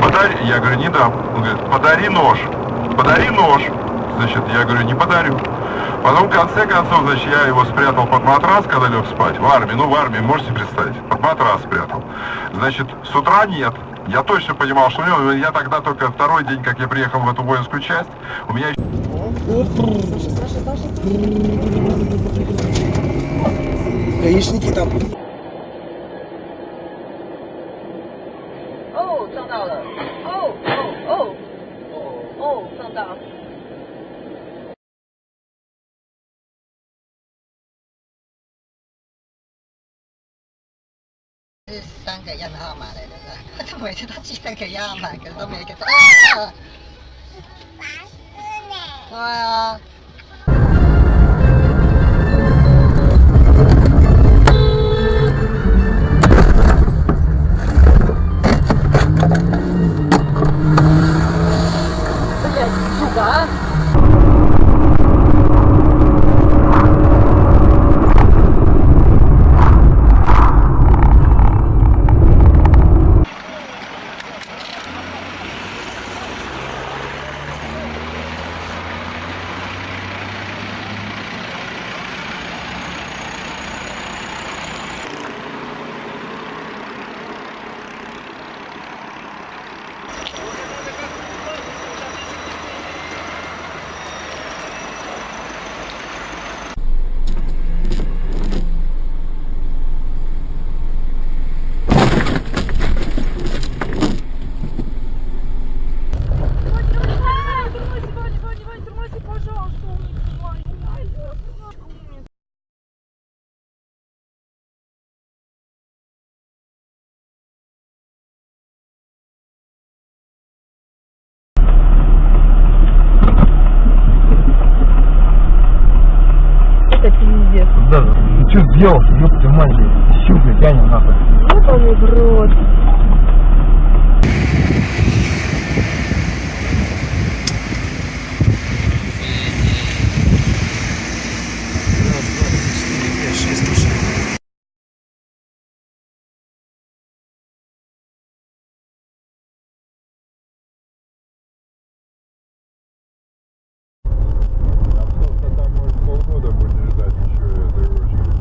Подари, я говорю, не дам. Он говорит, подари нож. Подари нож. Значит, я говорю, не подарю. Потом, в конце концов, значит, я его спрятал под матрас, когда лег спать. В армии, ну в армии, можете представить, под матрас спрятал. Значит, с утра нет. Я точно понимал, что у него, я тогда только второй день, как я приехал в эту воинскую часть, у меня... Гаишники там. 哦，撞到了！哦，撞到！是3个一样的号码来的，是吧？我每次都记3个一样号码，可是都没一个。对啊。Да, ты что сделал? Ёб твою мать, щука тянет нахуй. Ёбаный в рот! Там, может, полгода будешь ждать еще этой очереди.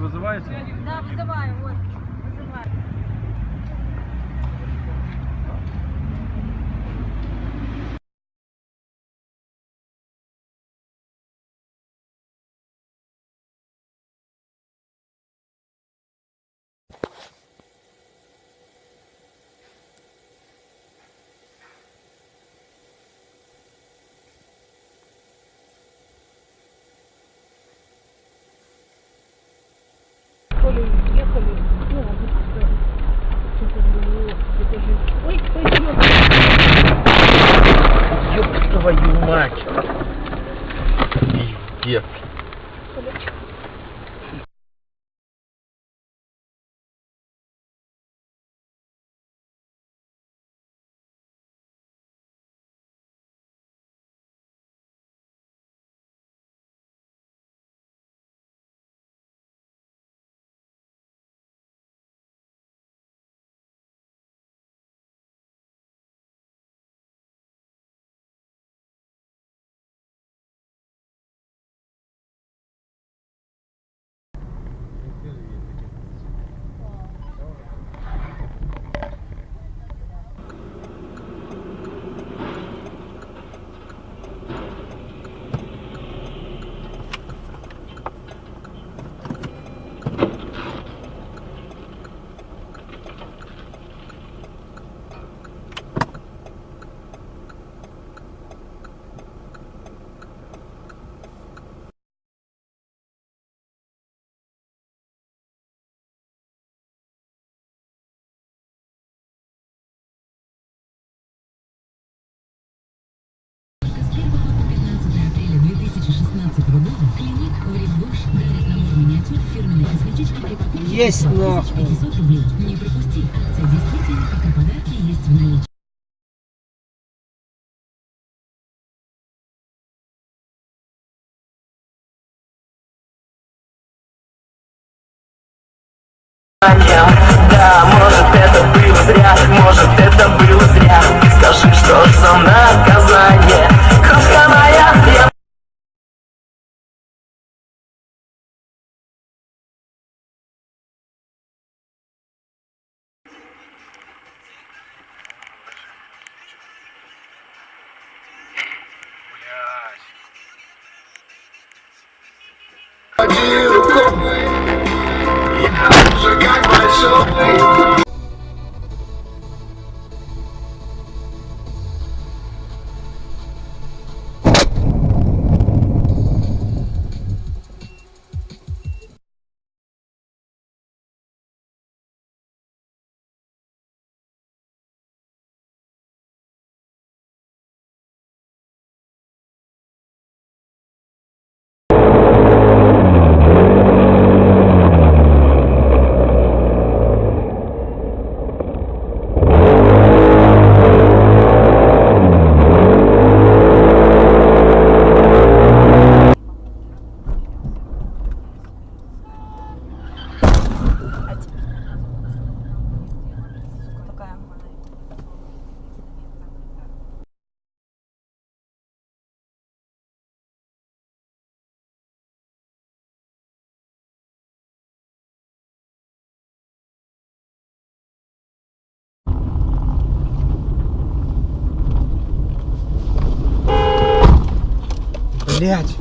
вызываете? Да, вызываю, вот. Вызываю. Коли ехали, ну, ой, Ёб твою мать. Пиздец. С 1 по 15 апреля 2016 года клиник Вридбуш дарит набор миниатюр фирменной косметички при покупке Есть 500 рублей. Не пропусти, акция действительно, пока подарки есть в наличии. Да, может это было зря, может это было зря. Скажи, что ж за наказание, крошка моя, я... Блять.